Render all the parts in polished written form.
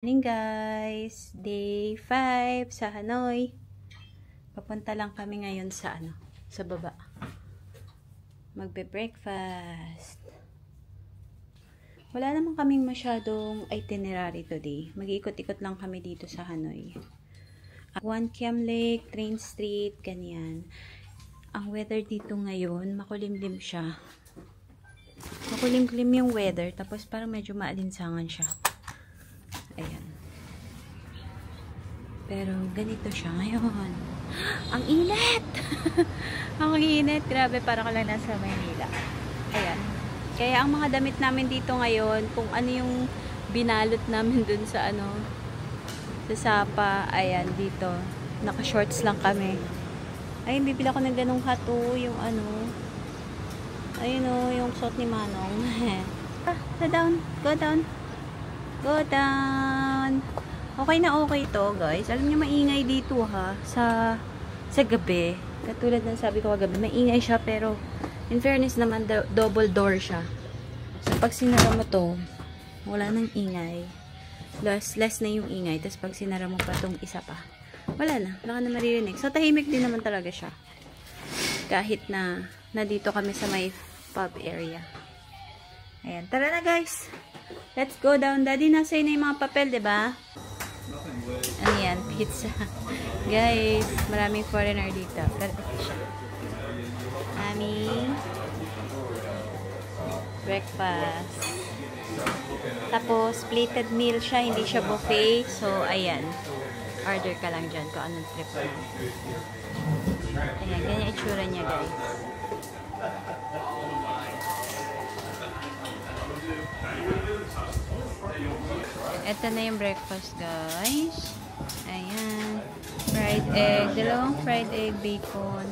Morning guys, day 5 sa Hanoi. Papunta lang kami ngayon sa sa baba. Magbe-breakfast. Wala naman kaming masyadong itinerary today. Mag-iikot-ikot lang kami dito sa Hanoi. One Kiem Lake, Train Street, ganyan. Ang weather dito ngayon, makulimlim siya. Makulimlim yung weather, tapos parang medyo maalinsangan siya. Ayan. Pero ganito siya ngayon. Ang init! Ang init. Grabe, parang ka lang nasa Maynila. Ayan. Kaya ang mga damit namin dito ngayon, kung ano yung binalot namin dun sa sa Sapa. Ayan, dito. Naka-shorts lang kami. Ayun, bibili ako ng ganong hato. Yung ayun yung suot ni Manong. Go down. Go down. Go down. Okay na okay to, guys. Alam niyo, maingay dito ha. Sa gabi. Katulad ng sabi ko kagabi, maingay siya pero in fairness naman, double door siya. So, pag sinara mo to, wala nang ingay. Less na yung ingay. Tapos pag sinara mo pa tong isa pa, wala na. Wala ka na maririnig. So, tahimik din naman talaga siya. Kahit na nandito kami sa may pub area. Ayan. Tara na, guys. Let's go down. Daddy, nasa na yung mga papel, diba? Ano yan? Pizza. Guys, maraming foreigner dito. Aming breakfast. Tapos, plated meal siya. Hindi siya buffet. So, ayan. Order ka lang dyan kung anong trip mo. Ayan, ganyan itsura niya, guys. Ito na yung breakfast, guys. Ayan. Fried egg. Dalawang fried egg, bacon.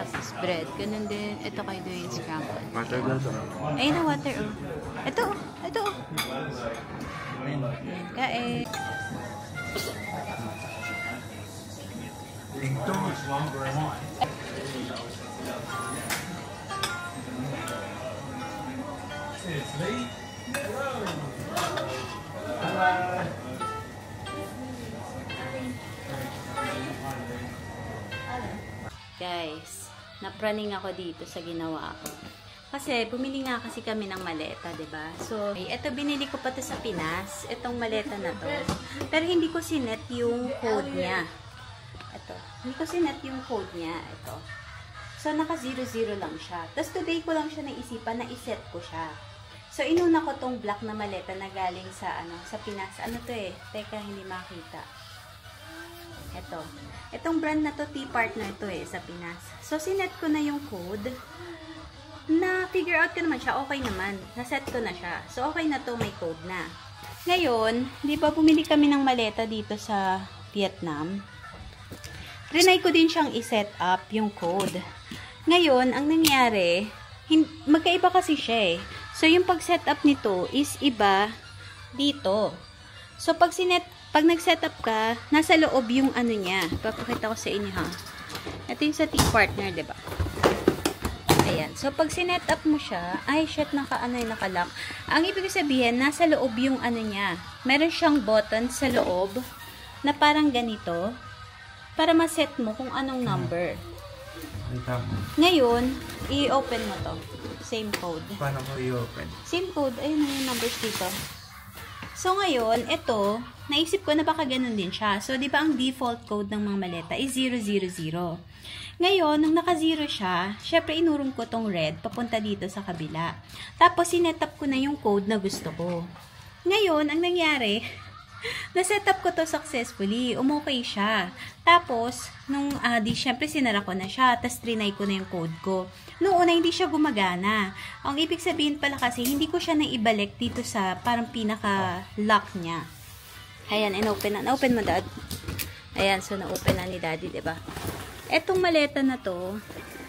Tapos bread. Ganun din. Ito kayo doon yung scramble. Water glass. Ayun na, water. Oh. Ito. Ito. Ayan. Kain. Guys, napraning ako dito sa ginawa ko. Kasi, bumili nga kasi kami ng maleta, diba? So, ito binili ko pa to sa Pinas. Itong maleta na to. Pero hindi ko sinet yung code niya. Ito. Hindi ko sinet yung code niya. Ito. So, naka 00 lang siya. Tapos, today ko lang siya naisipan na iset ko siya. So, inuna ko tong black na maleta na galing sa, sa Pinas. Ano to eh? Teka, hindi makita. Ito. Itong brand na to, T-Partner to eh, sa Pinas. So, sinet ko na yung code. Na-figure out ko naman siya. Okay naman. Naset ko na siya. So, okay na to, may code na. Ngayon, di ba bumili kami ng maleta dito sa Vietnam? Trinay ko din siyang iset up yung code. Ngayon, ang nangyari, magkaiba kasi siya eh. So, yung pag-set up nito is iba dito. So, pag nag-set up ka, nasa loob yung niya. Papakita ko sa inyo ha. Ito yung sa T-Partner, diba? Ayan. So, pag sinet up mo siya, ay, shit, naka-lock. Ang ibig sabihin, nasa loob yung niya. Meron siyang button sa loob na parang ganito para ma-set mo kung anong number. Ngayon, i-open mo to. Same code. Paano mo i-open? Same code. Ayun na yung numbers dito. So, ngayon, ito, naisip ko na baka ganun din siya. So, di ba ang default code ng mga maleta is 000. Ngayon, nung naka-0 siya, syempre inurong ko tong red papunta dito sa kabila. Tapos, sinetap ko na yung code na gusto ko. Ngayon, ang nangyari, na-setup ko to successfully. Umokay siya. Tapos, nung syempre sinara ko na siya. Tapos, trinay ko na yung code ko. Noong una, hindi siya gumagana. Ang ibig sabihin pala kasi, hindi ko siya naibalik dito sa parang pinaka-lock niya. Ayan, in-open na. Na-open mo, Dad. Ayan, so na-open na ni Daddy, diba? Etong maleta na to,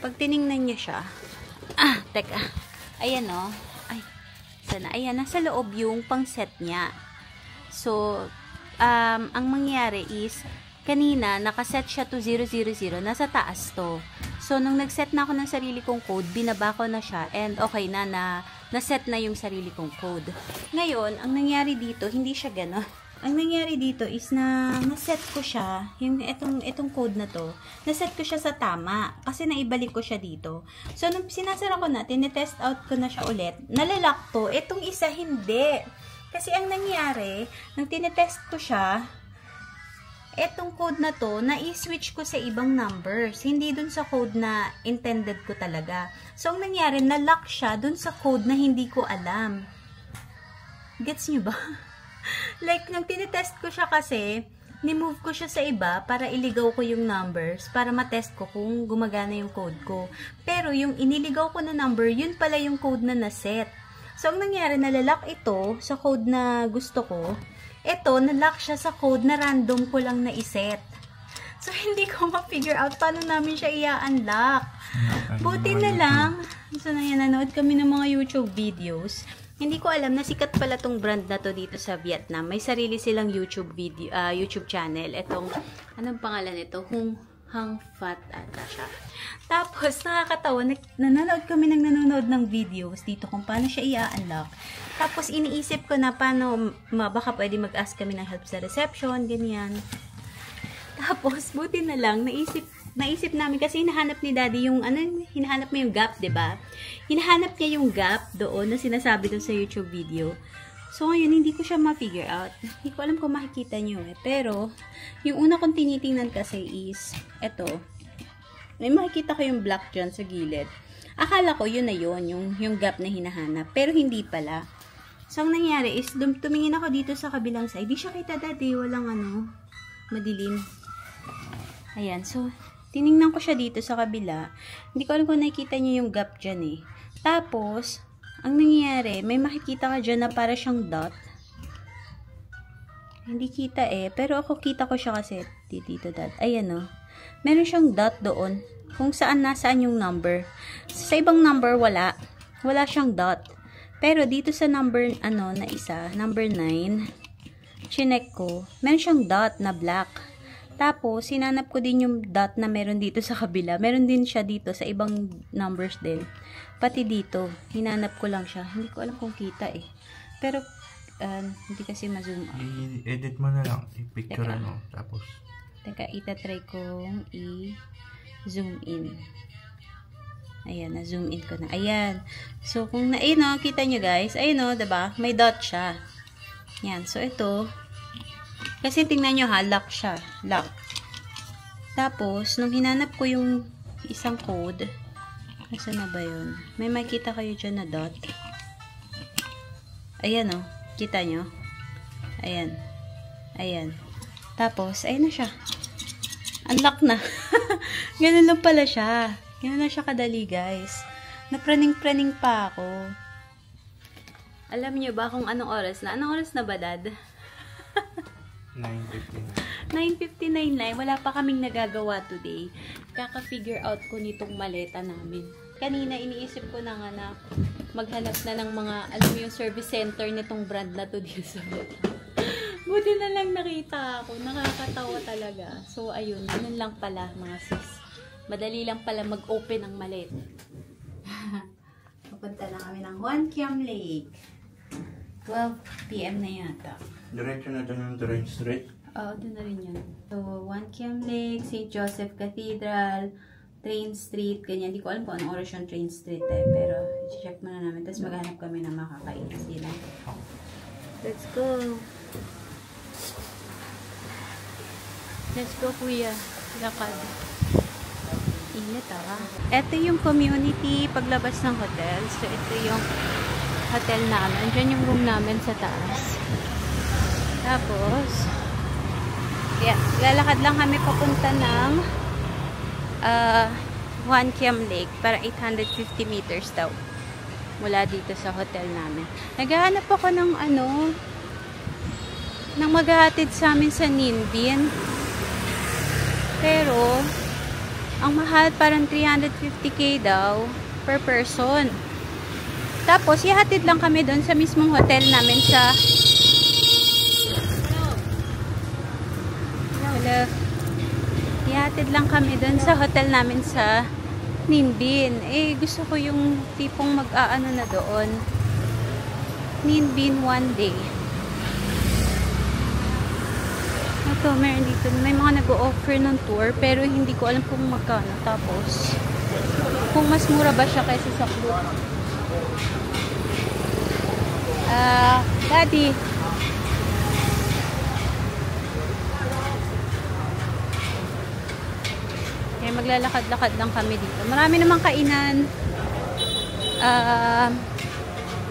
pag tiningnan niya siya, teka. Ayan, no? Ay, sana. Ayan, nasa loob yung pang-set niya. So, ang mangyari is, kanina, nakaset siya to 000, nasa taas to. So, nung nag-set na ako ng sarili kong code, binaba ko na siya, and okay na, na-set na yung sarili kong code. Ngayon, ang nangyari dito, hindi siya gano'n. ang nangyari dito is na-set ko siya, yung itong code na to, na-set ko siya sa tama, kasi naibalik ko siya dito. So, nung sinasara ko na, tinetest out ko na siya ulit, nalalak to, itong isa hindi. Kasi ang nangyari, nung tinetest ko siya, etong code na to, na-switch ko sa ibang numbers. Hindi dun sa code na intended ko talaga. So, ang nangyari, na-lock siya dun sa code na hindi ko alam. Gets nyo ba? Like, nung tinitest ko siya kasi, ni-move ko siya sa iba para iligaw ko yung numbers, para matest ko kung gumagana yung code ko. Pero, yung iniligaw ko na number, yun pala yung code na naset. So, ang nangyari, nalalak ito sa code na gusto ko. Ito, nalock siya sa code na random ko lang na-iset. So, hindi ko ma-figure out paano namin siya i-unlock. Buti na lang, so nanonood kami ng mga YouTube videos. Hindi ko alam na sikat pala tong brand na to dito sa Vietnam. May sarili silang YouTube channel. Etong, anong pangalan nito? Hang Fat ata siya. Tapos, nakakatawa, nanonood kami ng videos dito kung paano siya i-unlock. Tapos, iniisip ko na paano, baka pwede mag-ask kami ng help sa reception, ganyan. Tapos, buti na lang, naisip namin kasi hinahanap ni Daddy yung, hinahanap mo yung gap, diba? Hinahanap niya yung gap doon na sinasabi doon sa YouTube video. So, ngayon, hindi ko siya ma-figure out. Hindi ko alam kung makikita nyo eh. Pero, yung una kong tinitingnan kasi is, eto. May makikita ko yung black dyan sa gilid. Akala ko yun na yun, yung gap na hinahanap. Pero, hindi pala. So, ang nangyari is, tumingin ako dito sa kabilang side. Di siya kita Daddy, walang madilim. Ayan, so, tiningnan ko siya dito sa kabila. Hindi ko alam kung nakikita niyo yung gap dyan eh. Tapos, ang nangyayari, may makikita ka dyan na para siyang dot. Hindi kita eh. Pero ako kita ko siya kasi dito dot. Ayan o. Meron siyang dot doon. Kung saan nasaan yung number. Sa ibang number, wala. Wala siyang dot. Pero dito sa number, na isa, number 9, chinek ko, meron siyang dot na black. Tapos, sinanap ko din yung dot na meron dito sa kabila. Meron din siya dito sa ibang numbers din. Pati dito, hinanap ko lang siya. Hindi ko alam kung kita eh. Pero, hindi kasi ma-zoom out. I-edit mo na lang. I-picture mo. Tapos. Teka, itatry kong i-zoom in. Ayan, na-zoom in ko na. Ayan. So, kung ayun kita nyo guys. Ayun diba? May dot siya. Yan. So, ito. Kasi tingnan nyo ha, lock siya. Lock. Tapos, nung hinanap ko yung isang code, nasa na ba yun? May makita kayo dyan na dot. Ayan kita nyo? Ayan. Ayan. Tapos, ayun na siya. Unlock na. Ganun lang pala siya. Ganun lang siya kadali, guys. Napraning-praning pa ako. Alam nyo ba kung anong oras na? Anong oras na ba, Dad? 9:59 na. Wala pa kaming nagagawa today. Kaka-figure out ko nitong maleta namin. Kanina iniisip ko na nga na maghanap na ng mga, alam mo yung service center nitong brand na to dito sa Vietnam. Buti na lang nakita ako. Nakakatawa talaga. So, ayun. Ganun lang pala, mga sis. Madali lang pala mag-open ng maleta. Pupunta na kami ng Hoan Kiem Lake. 12 PM na yata. Diretso na doon yung Durand Street. Oo, doon na rin yun. So, Hoan Kiem Lake, St. Joseph Cathedral, Train Street, ganyan. Hindi ko alam kung anong oras yung Train Street eh. Pero, i-check muna namin. Tapos maghanap kami na makakainis sila. Let's go! Let's go, kuya. Lakad. Init Ito yung community paglabas ng hotel. So, ito yung hotel namin. Diyan yung room namin sa taas. Tapos, yeah, lalakad lang kami papunta ng Hoan Kiem Lake para 850 meters daw mula dito sa hotel namin. Naghahanap ako ng ng maghahatid sa amin sa Ninh Binh. Pero, ang mahal parang 350k daw per person. Tapos, ihatid lang kami doon sa mismong hotel namin sa ihatid lang kami doon sa hotel namin sa Ninh Binh. Eh, gusto ko yung tipong mag-aano na doon. Ninh Binh one day. Ito, meron dito. May mga nag-o-offer ng tour, pero hindi ko alam kung magkano. Tapos, kung mas mura ba siya kaysa sa Klook. Daddy. Kaya maglalakad-lakad lang kami dito. Marami namang kainan.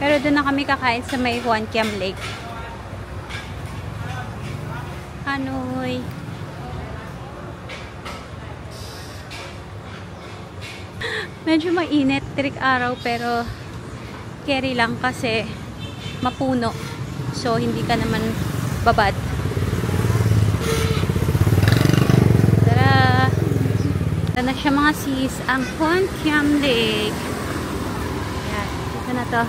Pero doon na kami kakain sa may Hoan Kiam Lake. Hanoi. Medyo mainit, tirik araw, pero carry lang kasi mapuno. So, hindi ka naman babad. Tara! Ito na siya mga sis, ang Hoan Kiam Lake. Ayan, ito na to.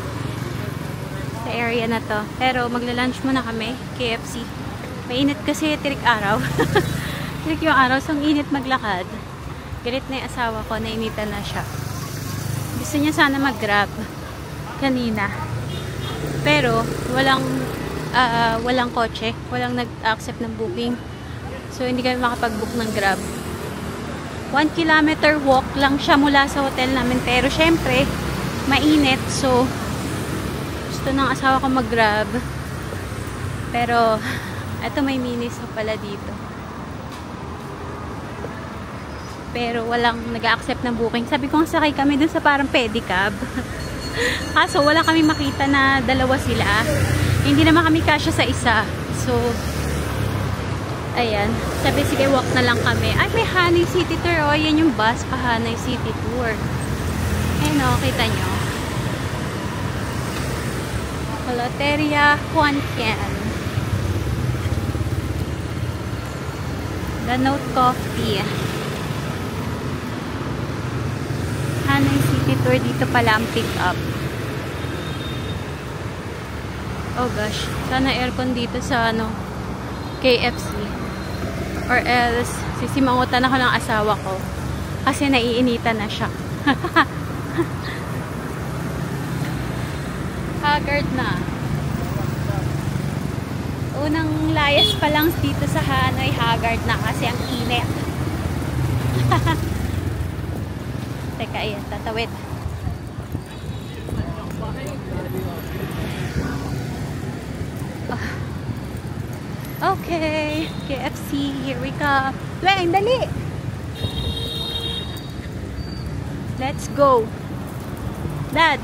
Sa area na to. Pero magla-lunch muna kami, KFC. Mainit kasi, tirik araw. Tirik yung araw, so ang init maglakad. Galit na yung asawa ko, nainitan na siya. Gusto niya sana mag-grab kanina. Pero, walang kotse. Walang nag-accept ng booking. So, hindi kami makapag-book ng grab. 1 kilometer walk lang siya mula sa hotel namin. Pero, syempre, mainit. So, gusto ng asawa ko mag-grab. Pero, eto may Miniso pala dito. Pero walang nag-accept ng booking. Sabi ko nga sakay kami dun sa parang pedicab. Kaso wala kami makita na dalawa sila. Hindi naman kami kasya sa isa. So, ayan. Sabi sige walk na lang kami. Ay may Hanoi City Tour. O, yan yung bus pa Hanoi City Tour. Ayun o, kita nyo. Loteria Hoan Kiam. The Note Coffee. Hanoi City Tour, dito pala ang pick up. Oh gosh, sana aircon dito sa KFC. Or else, sisimangutan ako ng asawa ko. Kasi naiinitan na siya. Haggard na. Unang layas pa lang dito sa Hanoi, haggard na kasi ang init. Teka, ayan, tatawid. Okay, KFC, here we come. Weng, dali! Let's go! Dad!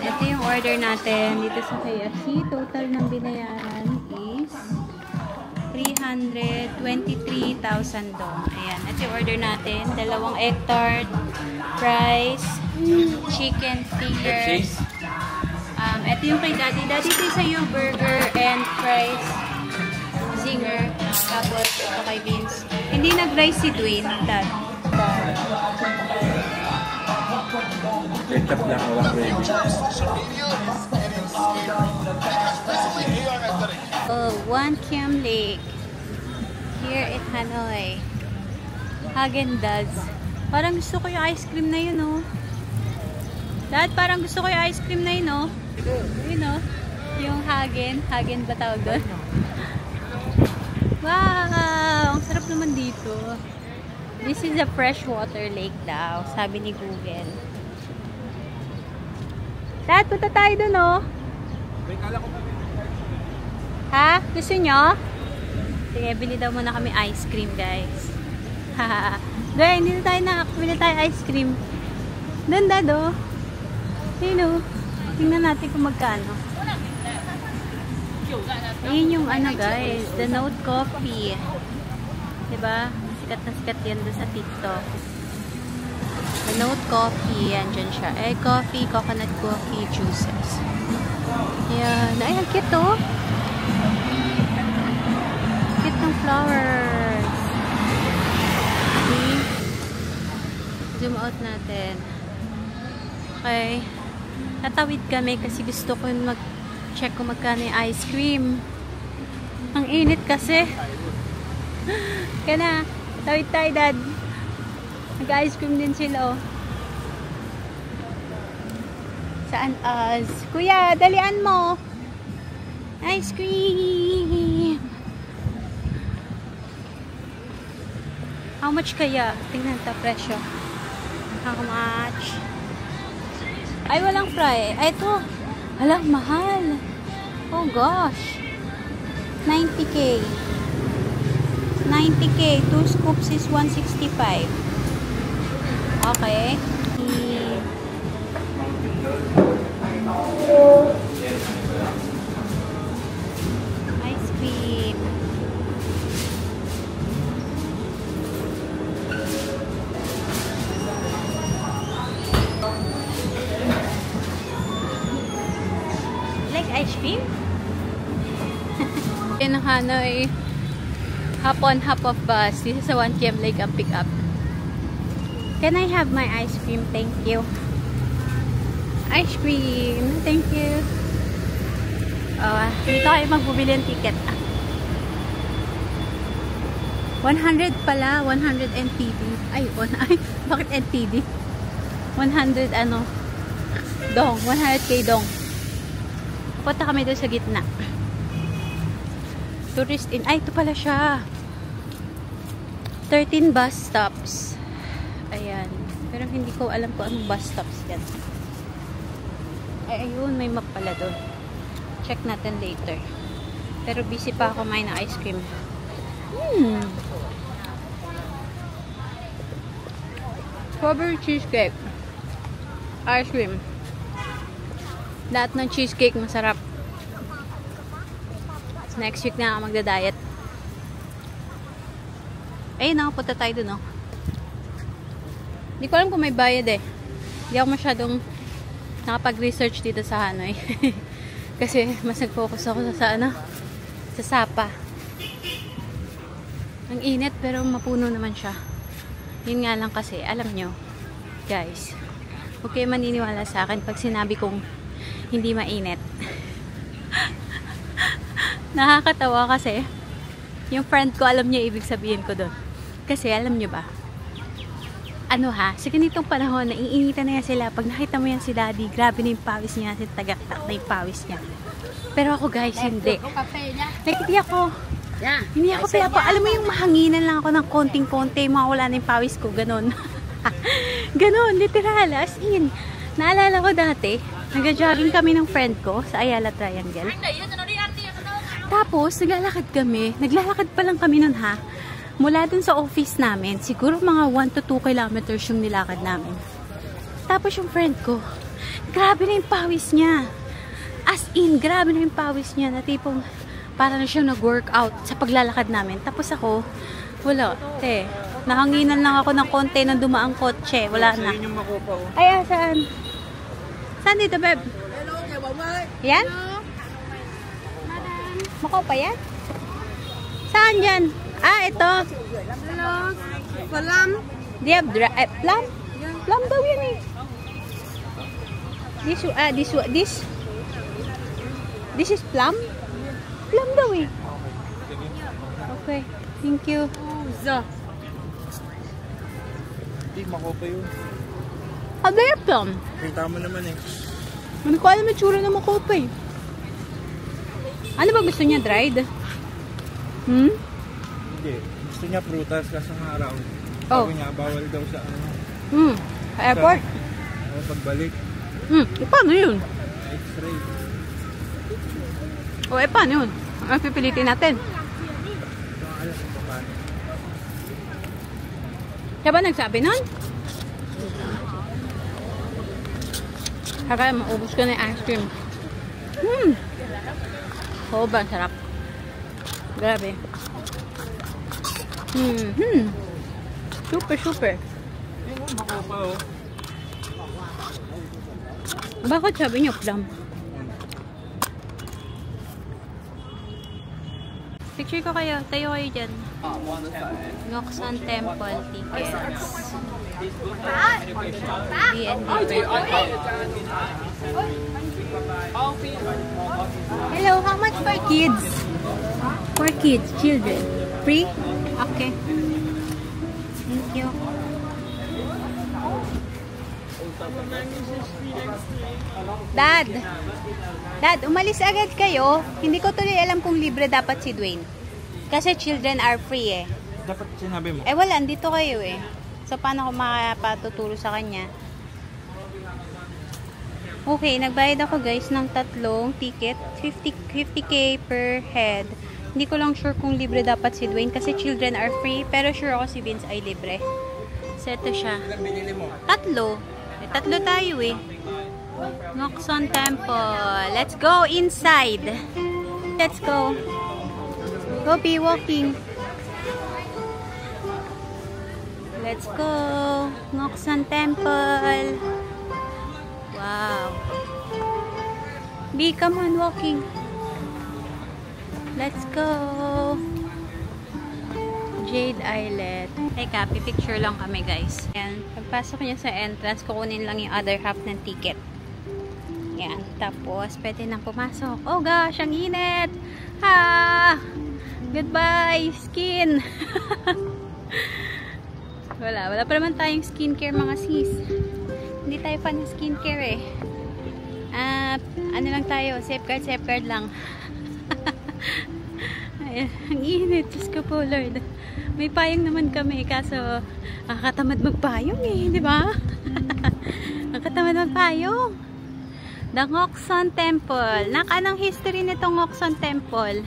Ito yung order natin dito sa KFC. Total ng binayaran is 323,000 dong. Ayan, ito yung order natin. Dalawang egg tart, fries, chicken fingers. Ito yung kay Daddy. Daddy, ito sa'yo burger and fries. Zinger. Tapos, ito kay Vince. Hindi nag-rice si Dwayne, Dad. Ketchup lang, walang gravy. Oh, Hoan Kiam Lake. Here in Hanoi. Häagen-Dazs. Parang gusto ko yung ice cream na yun, oh. Dad, parang gusto ko yung ice cream na yun, oh. Yun, oh. Yung Häagen ba tawag doon? Wow! Ang sarap naman dito. This is a freshwater lake daw, sabi ni Google. Dad, punta tayo dun, oh. Ha? Gusto nyo? Sige, bili daw muna kami ice cream, guys. Haha. Dahil, hindi na tayo nakakabili tayo ice cream. Dun, Dad, oh. Yun, oh. Tingnan natin kung magkano. Ayun yung guys. The Note Coffee. Diba? Sikat na sikat yan doon sa TikTok. The Note Coffee. Yan, dyan siya. Egg coffee, coconut coffee, juices. Yan. Ay, ang cute, oh. Cute ng flowers. Okay. Zoom out natin. Okay. Tatawid kami kasi gusto ko mag-check kung magkano yung ice cream. Ang init kasi. Kaya na. Tawid tayo, Dad. Nag-ice cream din sila, oh. Saan us? Kuya, dalian mo. Ice cream. How much kaya? Tingnan ta presyo. How much? Ay, walang fry. Ay, ito. Alam, mahal. Oh gosh. 90k. 90k. 2 scoops is 165. Okay. Ice cream. Like ice cream? In Hanoi, hop on, hop off bus. This is a 1 km like a pick-up. Can I have my ice cream? Thank you. Ice cream. Thank you. Dito kayo magbubili ng ticket. 100 pala. 100 NTD. Ay, bakit NTD? 100 ano? Dong. 100k dong. Punta kami doon sa gitna. Tourist in. Ay, ito pala siya. 13 bus stops. Ayan. Pero hindi ko alam kung anong bus stops yan. Ay, ayun. May map pala doon. Check natin later. Pero busy pa ako kumain ng ice cream. Strawberry cheesecake. Ice cream. Lahat ng cheesecake masarap. Next week na ako magda-diet. Ayun, nakapunta tayo dun, no? Hindi ko alam kung may bayad eh. Hindi ako masyadong nakapag-research dito sa Hanoi. Kasi mas nag-focus ako sa Sapa. Ang init pero mapuno naman siya. Yun nga lang kasi, alam nyo, guys, huwag kayo maniniwala sa akin pag sinabi kong hindi mainit. Nakakatawa kasi yung friend ko, alam niya ibig sabihin ko doon. Kasi alam niyo ba, sa ganitong panahon, naiinitan na yan sila. Pag nakita mo yan si daddy, grabe na yung pawis niya, tagaktak na yung pawis niya. Pero ako guys, hindi. Hindi ako alam mo yung mahanginan lang ako ng konting-konti, mawala na yung pawis ko, ganon. Ganon, literal, as in. Naalala ko dati, nag-jogging kami ng friend ko sa Ayala Triangle. Tapos, naglalakad pa lang kami nun mula dun sa office namin, siguro mga 1 to 2 kilometers yung nilakad namin. Tapos yung friend ko, grabe na yung pawis niya. As in, grabe na yung pawis niya, na tipong para na siyang nag-workout sa paglalakad namin. Tapos ako, wala, nahanginan lang ako ng konti nang dumaang kotse, wala na. Ay, saan? Saan dito, babe? Yan? Mako pa yan? Saan yan? Ito. Hello. Plum. Plum? Plum daw yan eh. This is plum? Plum daw eh. Okay. Thank you. Hindi, mako pa yun. There plum. Kita mo naman eh. Hindi ko alam yung tsura na mako pa eh. Ano ba gusto niya? Dried? Hindi. Gusto niya prutas kasi ng araw. Sabi niya, bawal daw sa Airport? Pagbalik. Paano yun? X-ray. Paano yun? Ano pipilitin natin? Siya ba nagsabi nun? Kaya maubos ko na yung ice cream. Oo ba? Sarap. Grabe. Super, super. Bakit sabi niyo plum? Picture ko kayo. Tayo kayo dyan. Ngoksan Temple tickets. DND. Hello, how much for kids? For kids, children. Free? Okay. Thank you. Dad, umalis agad kayo. Hindi ko tuloy alam kung libre dapat si Dwayne. Kasi children are free eh. Dapat sinabi mo. Eh wala, andito kayo eh. So paano ko makapatuturo sa kanya? Okay, nagbayad ako guys ng 3 ticket. 50k per head. Hindi ko lang sure kung libre dapat si Dwayne kasi children are free. Pero sure ako si Vince ay libre. So ito siya. Ilan binili mo? 3. Eh, 3 tayo eh. Ngokson Temple. Let's go inside. Let's go. Go be walking. Let's go. Ngokson Temple. Wow. B, come on, walking. Let's go. Jade Islet. Teka, pipicture lang kami guys. Yan. Pagpasok niya sa entrance, kukunin lang yung other half ng ticket. Yan. Tapos, pwede nang pumasok. Oh gosh, ang init! Ha! Goodbye, skin! Wala pa naman tayong skincare mga sis. Hindi tayo fan ng skincare eh. Ano lang tayo, safeguard lang. Ayan, ang init. Diyos ko po, Lord. May payong naman kami, kaso nakakatamad magpayong eh, di ba? Nakakatamad magpayong. The Ngokson Temple. Anong history nitong Ngokson Temple?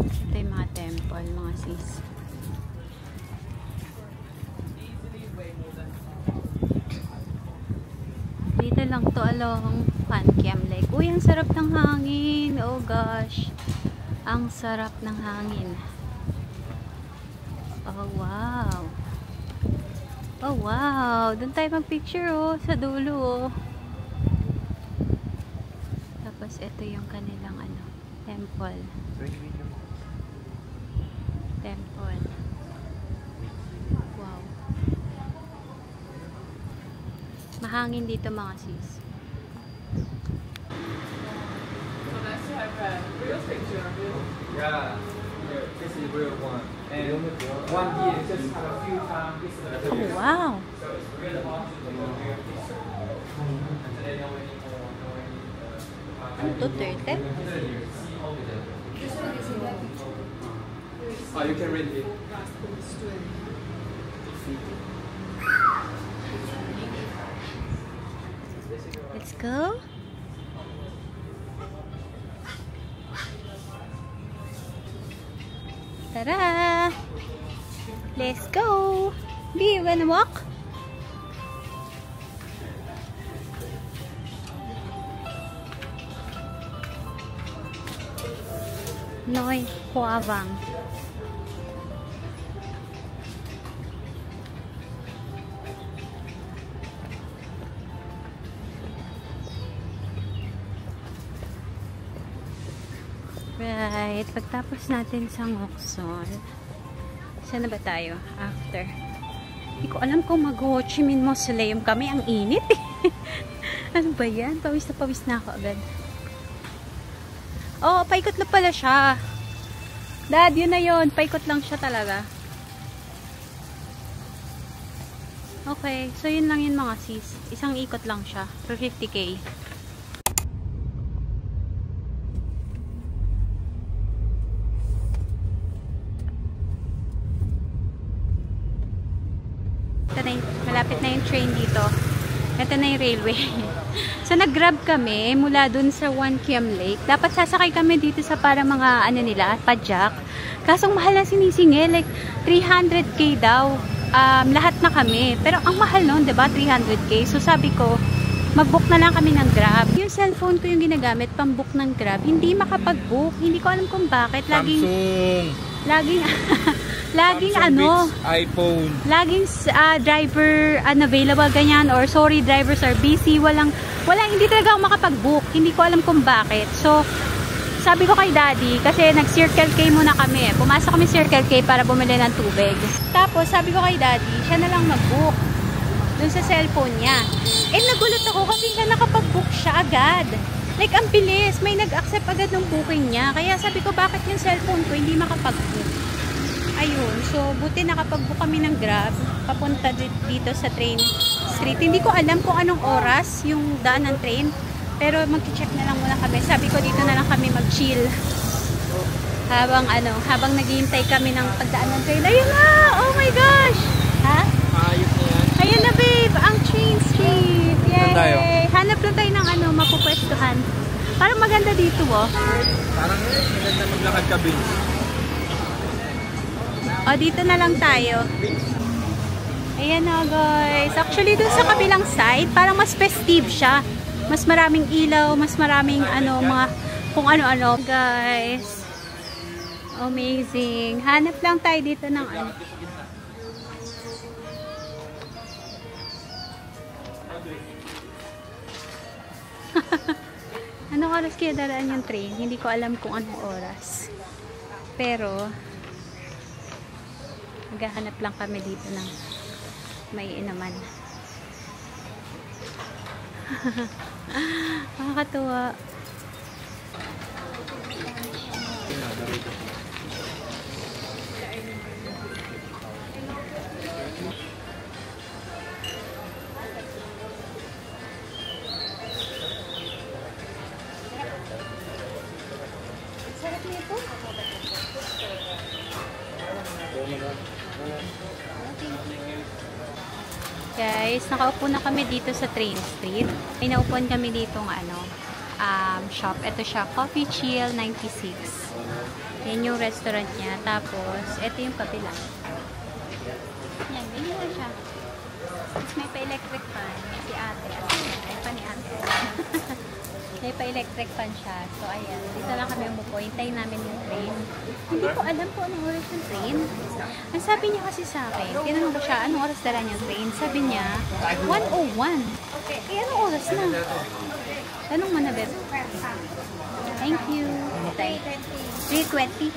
Ito yung mga temple, mga sis. Dito lang to along Pankiam Lake. Uy, ang sarap ng hangin. Oh gosh. Ang sarap ng hangin. Oh wow. Oh wow. Doon tayo mag-picture oh. Sa dulo oh. Tapos ito yung kanilang ano, temple. Temple. Wow. Mahangin dito mga sis. Yeah, this is real one. And one year just have a few times. Oh wow. Ano to, 30? Oh, you can rent it. Let's go. Tara! Let's go! B, you wanna walk? Noi Hoa Vang. Right, pagtapos natin sa Ngokson, saan na ba tayo? After. Hindi ko alam kung mag-Ho Chi Minh Mausoleum kami. Ang init eh. Ano ba yan? Pawis na ako agad. Oh, paikot na pala siya. Dad, yun na yun. Paikot lang siya talaga. Okay, so yun lang yun mga sis. Isang ikot lang siya for 50k. Malapit na yung train dito. Ito na yung railway. So nag-grab kami mula dun sa One Kiam Lake. Dapat sasakay kami dito sa para mga ano nila, padjak. Kasong mahal na sinisingil, like 300k daw. Lahat na kami. Pero ang mahal nun, 'di ba? 300k. So sabi ko, mag-book na lang kami ng Grab. Yung cellphone ko yung ginagamit pang-book ng Grab. Hindi makapag-book. Hindi ko alam kung bakit. Laging Samsung ano, Beats, iPhone. laging driver unavailable ganyan, or sorry, drivers are busy, hindi talaga ako makapag-book. Hindi ko alam kung bakit. So sabi ko kay Daddy, kasi nag-Circle K muna kami. Pumasok kami Circle K para bumili ng tubig. Tapos sabi ko kay Daddy, siya na lang mag-book dun sa cellphone niya. Eh nagulat ako kasi siya nakapag-book siya agad. Like ang bilis, may nag-accept agad ng booking niya. Kaya sabi ko, bakit yung cellphone ko hindi makapag-book? Ayun, so buti nakapag-book kami ng Grab papunta dito sa train street. Hindi ko alam kung anong oras yung daan ng train, pero mag-check na lang muna kami. Sabi ko dito na lang kami mag-chill Habang naghihintay kami ng pagdaan ng train. Ayun na! Oh my gosh! Ha? Ayos na yan. Ayun na babe! Ang train street! Yay! Saan tayo? Hanap lang tayo ng mapupwestuhan. Parang maganda dito, oh. Parang maganda maglakad ka, Vince. O, dito na lang tayo. Ayan na, guys. Actually, dun sa kabilang side, parang mas festive siya. Mas maraming ilaw, mas maraming mga kung ano-ano. Guys. Amazing. Hanap lang tayo dito ng Anong oras kaya daraan yung train? Hindi ko alam kung anong oras. Pero, maghahanap lang kami dito ng may inaman. Nakakatuwa. Sarap nito. Guys, nakaupo na kami dito sa Train Street. May naupuan kami dito ng shop. Ito siya, Coffee Chill 96. Yan yung restaurant niya. Tapos, ito yung kabila. Yan, ganyan na siya. Tapos may pa-electric fan. Si ate. Ay, pa ni ate. May pa-electric fan siya. So, ayan. Dito lang kami umupo. Hintayin namin yung train. Hindi ko alam po anong oras yung train. Ang sabi niya kasi sa akin, tinanong ko siya, anong oras dala niya yung train? Sabi niya, 1:01. Eh, anong oras na? Tanong mo na, Beb. Thank you. 3:20.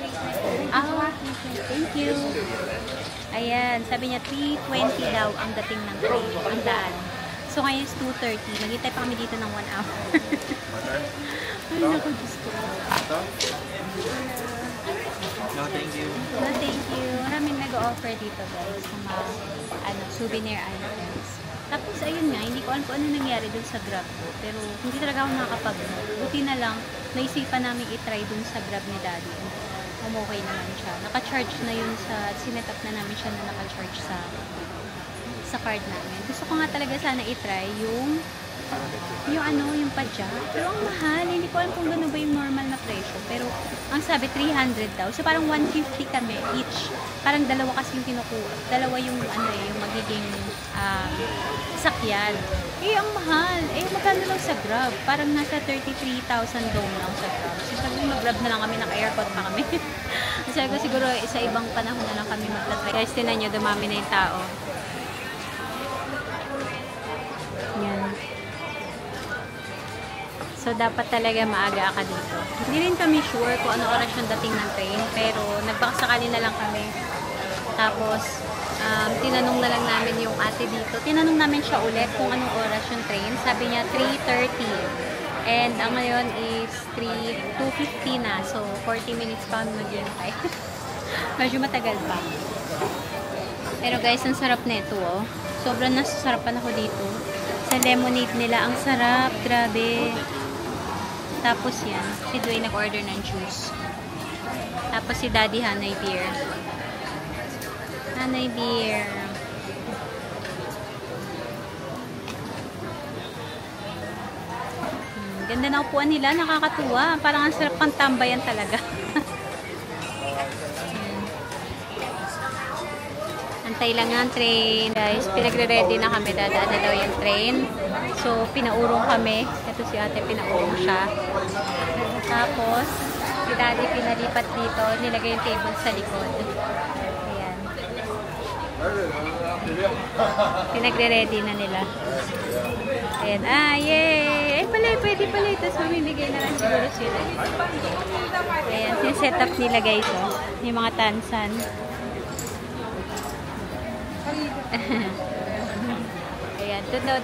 Ah, thank you. Ayan, sabi niya 3:20 daw ang dating ng train, ang daan. So ngayon is 2:30. Maghintay pa kami dito ng 1 hour. Ay, naku, Diyos ko. No, thank you. No, thank you. Maraming nag-offer dito, guys. Ng mga souvenir items. Tapos, ayun nga, hindi ko alam kung ano nangyari dun sa Grab ko. Pero, hindi talaga ako nakakapag-note. Buti na lang, naisipan namin itry dun sa Grab ni Daddy. Okay naman siya. Naka-charge na yun sa, sinet up na namin siya na naka-charge sa card namin. Gusto ko nga talaga sana itry yung padya. Pero ang mahal. Hindi ko alam kung gano'n ba yung normal na presyo. Pero, ang sabi, 300 daw. So, parang 150 kami each. Parang dalawa kasi yung kinukuha. Dalawa yung, yung magiging sakyan. Eh, ang mahal. Eh, magkano lang sa Grab? Parang nasa 33,000 daw lang sa Grab. So, sabi ko, mag-Grab na lang kami. Naka-aircon pa kami. Sabi ko, siguro, sa ibang panahon na lang kami magtatry. Guys, tinan nyo, dumami na yung tao. Yan. So, dapat talaga maaga ka dito. Hindi rin kami sure kung ano oras yung dating ng train, pero nagbakasakali na lang kami. Tapos, tinanong na lang namin yung ate dito. Tinanong namin siya ulit kung anong oras yung train. Sabi niya, 3:30. And, ang ngayon is 2:50 na. So, 40 minutes pa kami maghihintay. Medyo matagal pa. Pero guys, ang sarap nito, oh. Sobrang nasasarapan ako dito. Sa lemonade nila, ang sarap. Grabe. Tapos yan, si Dwayne nag-order ng juice. Tapos si Daddy, Hanay beer. Hanay beer. Ganda na upuan nila, nakakatuwa. Parang ang sarap pang tambayan talaga. Antay lang ang train. Guys, pinagre-ready na kami. Dadaan na daw yung train. So, pinaurong kami. Ito si ate, pinaurong siya. Tapos, si Daddy pinalipat dito. Nilagay yung table sa likod. Ayan. Pinagre-ready na nila. Ayan. Ah, yay! Ay, pala, pwede pala ito. So, mamimigay na lang siguro sila. Ayan, sineset up nila guys. Oh. Yung mga tansan. Ayan, doon daw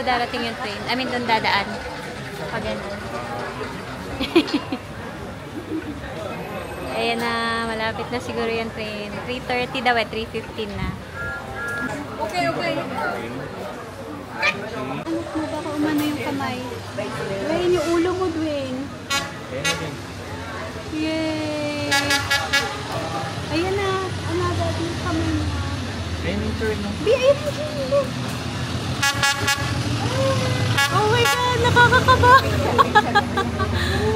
darating yung train. I mean, doon dadaan. Pag ganun. Ayan na, malapit na siguro yung train. 3:30 daw 3:15 na. Okay. Ano mo, baka umano yung kamay. Dwayne, yung ulo mo, Dwayne. Yay! Ayan na. Another din kami na. Ayun yung turn, no? Ayun na siya. Oh my God! Nakakakaba!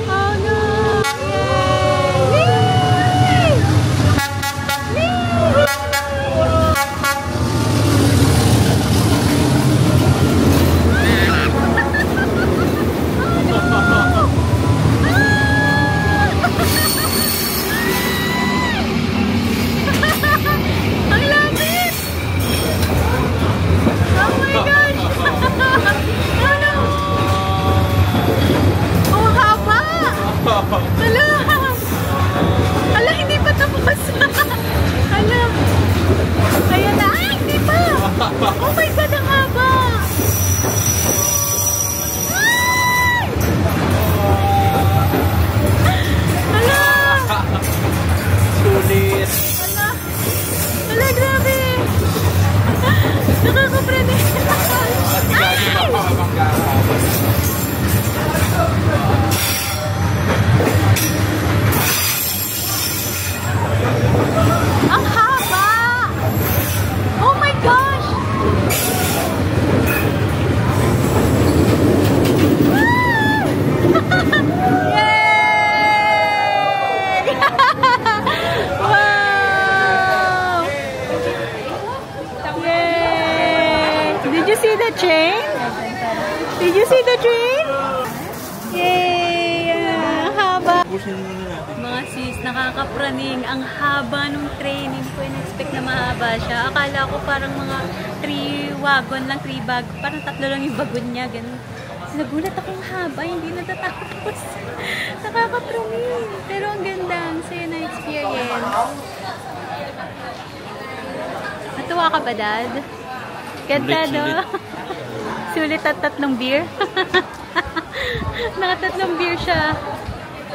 Oh no! Yay! Ang lapit! Oh my gosh! Oh no! Oh, haba! Hala! Hala, hindi pa tapos! Hala! Ayan na! Ay, hindi pa! Oh my God, ang haba! Ay! Hala! Sulit. Hala! Hala, grabe! Nakakaprene! Ang haba! Oh my gosh! Yay! Wow! Yay! Did you see the train? Did you see the train? Yay! Ang haba! Pusin muna natin. Mga sis, nakakapraning. Ang haba nung train. Hindi ko in-expect na mahaba siya. Akala ko parang mga 3 wagon lang, 3 bag. Parang 3 lang yung wagon niya. Ganun. Nagulat akong haba. Hindi natatapos. Nakakapraning. Pero ang ganda. Ang saya na experience. Natuwa ka ba, Dad? Ganda, Sulit, no? Sulit at 3 beer. Naka-3 beer siya.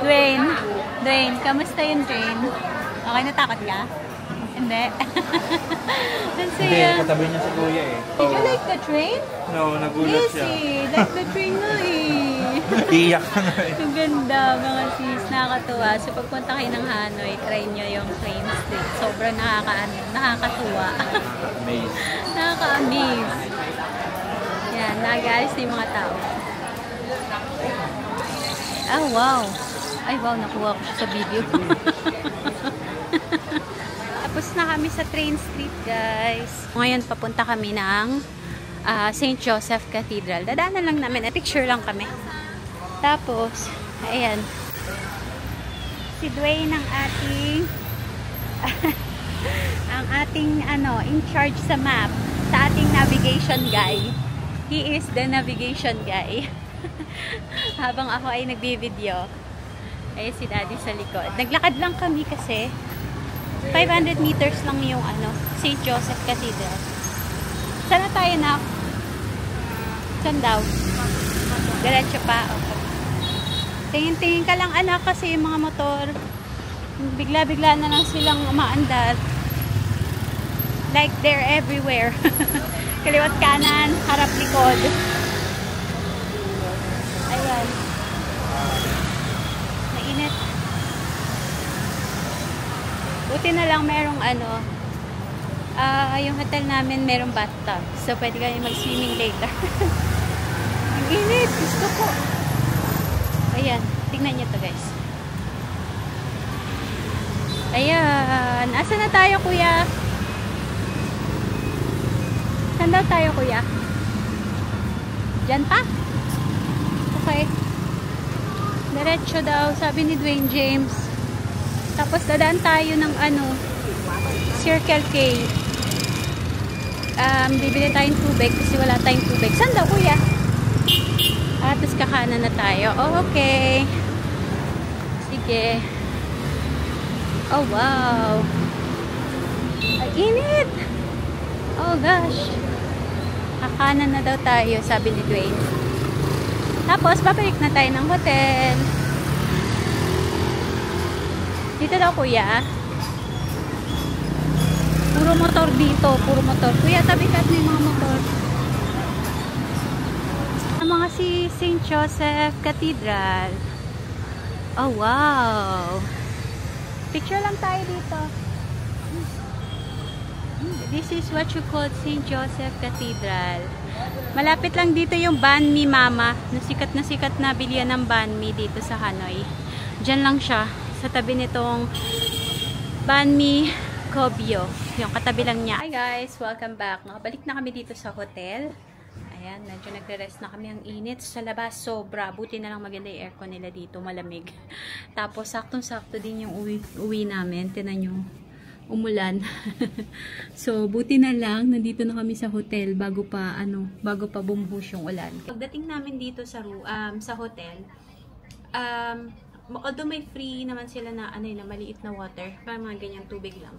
Dwayne, kamusta yung train? Okay, natakot ka? Hindi. Ang Hindi, saya. katabi niya si Kuya eh. Did you like the train? No, nagulat Yes siya. eh. Like the train nga eh. Iyak ka nga eh. Ang ganda mga sis. Nakakatuwa. So pagpunta kayo ng Hanoi, try nyo yung train street. Sobrang nakakatuwa. Amazing. Nakaka-amaze. Yan, nag-aalis na yung mga tao. Oh, wow. Ay, wow, nakuha ko siya sa video. Tapos na kami sa train street, guys. Ngayon, papunta kami ng St. Joseph Cathedral. Dadaanan lang namin. Picture lang kami. Tapos, ayan. Si Dwayne ang ating ang ating in charge sa map. Sa ating navigation guy. He is the navigation guy. Habang ako ay nagbi-video. Ay si Daddy sa likod. Naglakad lang kami kasi 500 meters lang yung St. Joseph Cathedral. Saan na tayo na? Saan daw? Diretso pa? Okay. Tingin-tingin ka lang anak kasi yung mga motor bigla-bigla na lang silang umaandar. Like they're everywhere. Kaliwat kanan, harap likod. Ayan. Mainit. Buti na lang merong yung hotel namin merong bathtub. So pwede kayo mag-swimming later. Ang init. Gusto ko. Ayan. Tingnan nyo to guys. Ayan. Asa na tayo kuya? Saan daw tayo kuya? Diyan pa? Okay. Diretso daw, sabi ni Dwayne James. Tapos dadaan tayo ng Circle K. Bibili tayong tubig kasi wala tayong tubig. Saan daw kuya? Tapos kakanan na tayo. Oh, okay. Sige. Oh, wow. Ay, init! Oh, gosh. Kakanan na daw tayo, sabi ni Dwayne. Tapos, babalik na tayo ng hotel. Dito daw, kuya. Puro motor dito. Puro motor. Kuya, tabi ka na yung mga motor. Ang mga si St. Joseph Cathedral. Oh, wow. Picture lang tayo dito. This is what you call St. Joseph Cathedral. Malapit lang dito yung Banh Mi Mama. Na sikat na bilihan ng Banh Mi dito sa Hanoi. Diyan lang siya. Sa tabi nitong Banh Mi Kobyo. Yung katabi lang niya. Hi guys! Welcome back. Nakabalik na kami dito sa hotel. Ayan, medyo nagre-rest na kami. Ang init sa labas, sobra. Buti na lang maganda yung aircon nila dito, malamig. Tapos, saktong-sakto din yung uwi namin. Tinan nyo, umulan. So, buti na lang, nandito na kami sa hotel bago pa bumuhos yung ulan. Pagdating namin dito sa hotel, although may free naman sila na, na maliit na water, parang mga ganyang tubig lang.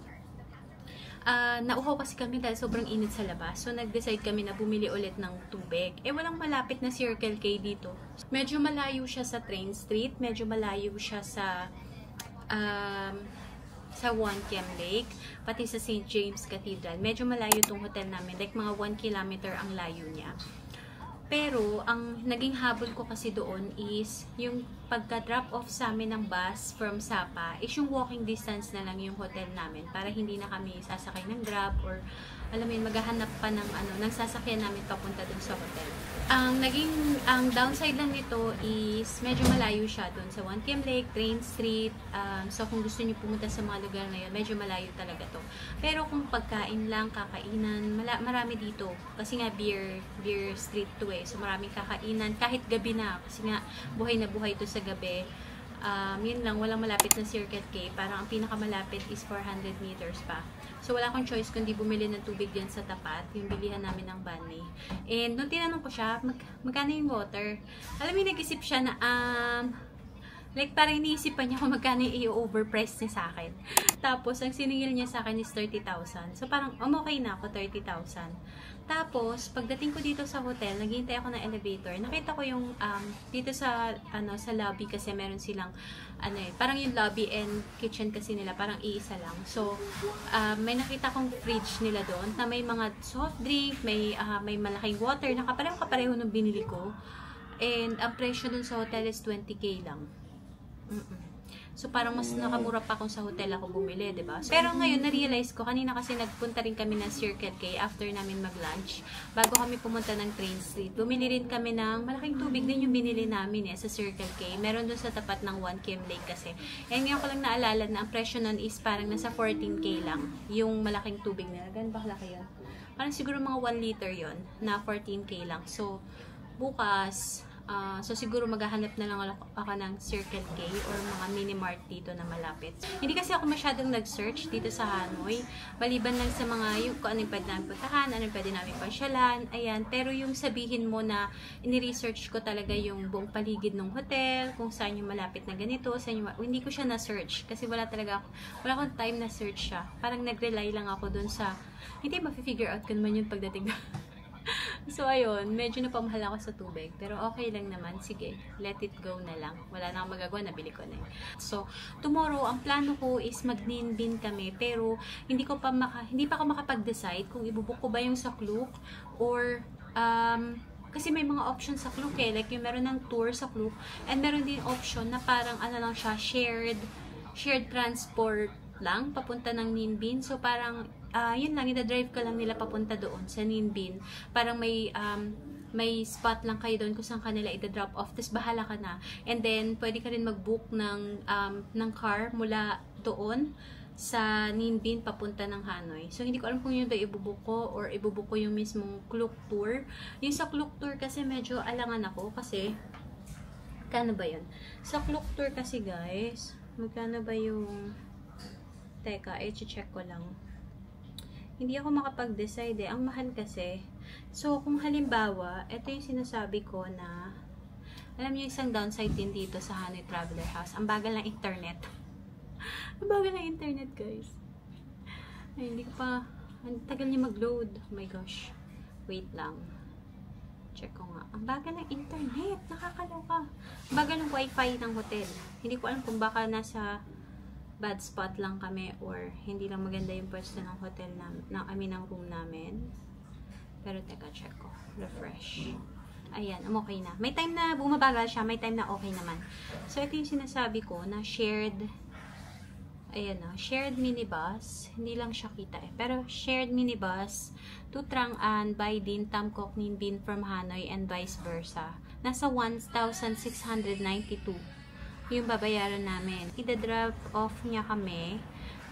Nauhaw kasi kami dahil sobrang init sa labas. So, nag-decide kami na bumili ulit ng tubig. Walang malapit na Circle K dito. Medyo malayo siya sa Train Street. Medyo malayo siya sa One Kiem Lake. Pati sa St. James Cathedral. Medyo malayo tong hotel namin. Like, mga 1 kilometer ang layo niya. Pero, ang naging habol ko kasi doon is, yung pagka-drop off sa amin ng bus from Sapa, is yung walking distance na lang yung hotel namin para hindi na kami sasakay ng Grab or, alam mo yun, maghahanap pa ng sasakyan namin papunta dun sa hotel. Ang downside lang nito is, medyo malayo siya dun sa One Kiem Lake, Train Street. So, kung gusto niyo pumunta sa mga lugar na yun, medyo malayo talaga to. Pero kung pagkain lang, kakainan, marami dito. Kasi nga, beer street to eh. So, maraming kakainan. Kahit gabi na, kasi nga, buhay na buhay to sa gabi. Yun lang, walang malapit na Circle K. Parang ang pinakamalapit is 400 meters pa. So, wala akong choice kundi bumili ng tubig dyan sa tapat. Yung bilihan namin ng Banh Mi. And, nung tinanong ko siya, magkano yung water? Alam mo, nag-isip siya na, like, parang iniisipan niya kung magkano yung i-overprice niya sa akin. Tapos, ang siningil niya sa akin is 30,000. So, parang, okay na ako, 30,000. Tapos, pagdating ko dito sa hotel, naghihintay ako ng elevator. Nakita ko yung, dito sa lobby kasi meron silang, parang yung lobby and kitchen kasi nila, parang iisa lang. So, may nakita kong fridge nila doon na may mga soft drink, may malaking water, kapareho nung binili ko. And, ang presyo dun sa hotel is 20K lang. So, parang mas nakamura pa kung sa hotel ako bumili, diba? Pero ngayon, na-realize ko, kanina kasi nagpunta rin kami ng Circle K after namin mag-lunch. Bago kami pumunta ng Train Street, bumili rin kami ng malaking tubig din yung binili namin sa Circle K. Meron dun sa tapat ng One Kiem Lake kasi. Ngayon ko lang naalala na ang presyo nun is parang nasa 14K lang. Yung malaking tubig nila. Ganun ba kalaki yun? Parang siguro mga 1 liter yon na 14K lang. So, bukas, so siguro maghahanap na lang ako ng Circle K or mga mini-mart dito na malapit. Hindi kasi ako masyadong nag-search dito sa Hanoi. Maliban lang sa mga yung kung anong pwede namin puntahan, anong pwede namin pasyalan, ayan. Pero yung sabihin mo na ini-research ko talaga yung buong paligid ng hotel, kung saan yung malapit na ganito, saan yung, hindi ko siya na-search kasi wala akong time na search siya. Parang nag-rely lang ako dun sa, hindi ma-figure out ko naman yung pagdating na. So, ayun, medyo napamahal ako sa tubig. Pero okay lang naman. Sige, let it go na lang. Wala na akong magagawa, nabili ko na yun. So, tomorrow, ang plano ko is mag-Ninh Binh kami. Pero, hindi pa ako makapag-decide kung ibubook ko ba yung sa Klook or, kasi may mga options sa Klook eh. Like, yung meron ng tour sa Klook. And meron din option na parang, lang siya, shared transport lang, papunta ng Ninh Binh. So, parang, yun lang, ida-drive ka lang nila papunta doon sa Ninh Binh. Parang may spot lang kayo doon kung saan kanila ida-drop off. Tapos bahala ka na. And then, pwede ka rin mag-book ng car mula doon sa Ninh Binh papunta ng Hanoi. So, hindi ko alam kung yun ba ibubook ko or ibubook ko yung mismong Klook Tour. Yung sa Klook Tour kasi medyo alangan ako kasi, magkano ba yun? Sa Klook Tour kasi guys, magkano ba yung, teka, i-check ko lang. Hindi ako makapag-decide eh. Ang mahal kasi. So, kung halimbawa, ito yung sinasabi ko na, alam niyo isang downside din dito sa Hanoi Traveler House. Ang bagal ng internet. Ang bagal ng internet, guys. Ay, hindi ko pa, ang tagal niya mag-load. Oh my gosh. Wait lang. Check ko nga. Ang bagal ng internet. Nakakaloka. Ang bagal ng wifi ng hotel. Hindi ko alam kung baka nasa bad spot lang kami or hindi lang maganda yung pwesto ng hotel namin, ng room namin. Pero teka, check ko. Refresh. Ayan, okay na. May time na bumabagal siya, may time na okay naman. So, ito yung sinasabi ko na shared, ayan na, shared minibus. Hindi lang siya kita eh. Pero shared minibus to Trang An by Din Tam Kok Nin Bin from Hanoi and vice versa. Nasa 1,692 yung babayaran namin. Ida-drop off niya kami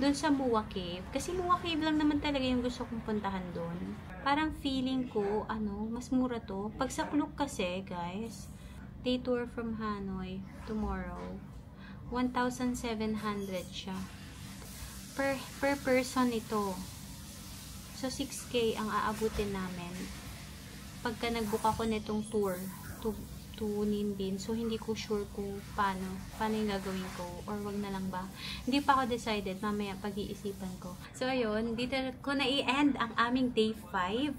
doon sa Mua Cave. Kasi Mua Cave lang naman talaga yung gusto kong puntahan doon. Parang feeling ko, mas mura to. Pag sa Klook kasi, guys, day tour from Hanoi tomorrow. 1,700 siya. Per person ito. So, 6K ang aabutin namin. Pagka nag-book ako nitong tour to Ninh Binh. So, hindi ko sure kung paano yung gagawin ko or wag na lang ba. Hindi pa ako decided. Mamaya pag-iisipan ko. So, ayun. Dito ko na i-end ang aming day 5.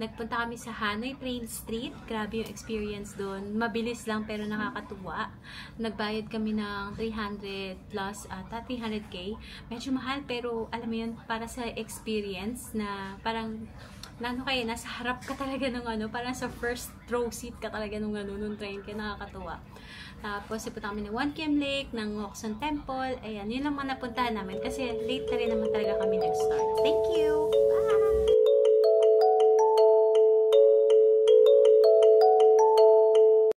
Nagpunta kami sa Hanoi Train Street. Grabe yung experience doon. Mabilis lang pero nakakatuwa. Nagbayad kami ng 300 plus ata, 300k. Medyo mahal pero alam mo yun, para sa experience na parang nasa harap ka talaga ng parang sa first row seat ka talaga nung train, kaya nakakatuwa. Tapos, ipunta kami ng One Kiem Lake, ng Ngokson Temple. Ayan, yun lang mga napuntahan namin kasi late na rin naman talaga kami nag-start. Thank you!